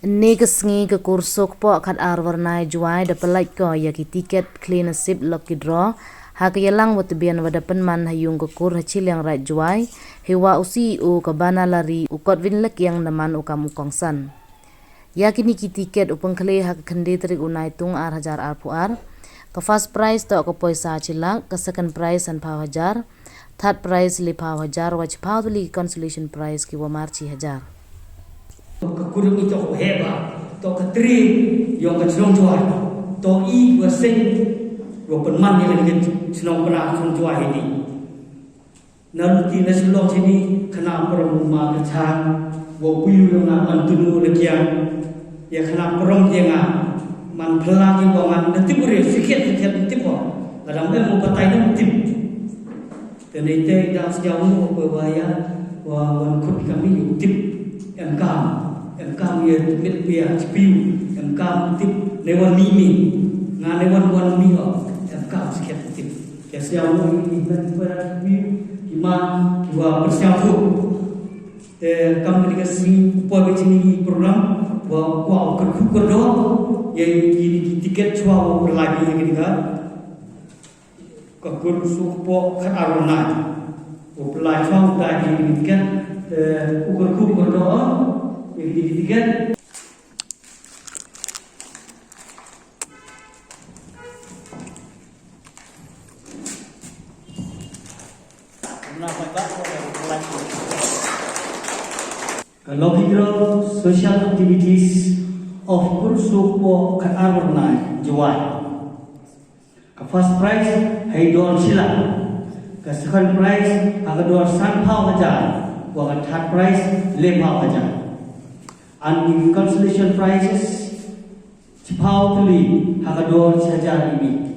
Negasngi ke kursuk po kat arwarnai juai da pelai ko ya ki tiket clean sip lucky draw ha ke yalang wat bian wada penman hayung ke kur hacil yang rai juai hewa usi u ke bana lari u kot vinlek yang naman u kamu kongsan ya kini ki tiket u pengkle ha khande trik unai tung ar hajar ar puar ke first prize to ke poisa chilang ke second prize an pau hajar third prize li pau hajar wach pau li consolation prize ki wa marchi hajar kurang itu hebat, to ketri yang kecelong jual, to i persen, rupan man yang dengan celong pernah celong jual ini. Naluti nasulong sini kena perang macam, wapuyu yang nak tunu lekian, ya kena perang jangan man pelagi wangan nanti boleh sikit nanti pun, kadang kadang mau patai nanti. Dan itu dah sejauh ini berbahaya, wan kut kami utip engkau. Engkau ya mit biar spiu engkau tip lewat mimi ngan lewat wan mi engkau sikit tip ya siapa ini dan spiu gimana dua persiapu kami dikasih poin ini program bahwa kerkukur doang yang ini tiket cua berlagi yang ini kan kerkukur supo kan arunai berlagi cua udah ini kan kerkukur doang yang ketiga logical social activities of Kursuk po Kaarwarnai Juwai. First prize Haidol Sila. Second prize Agador Sanpao Hajar. Third prize Lepao Hajar. And the consolation prizes Cipau Tuli Hagador Hajar ini.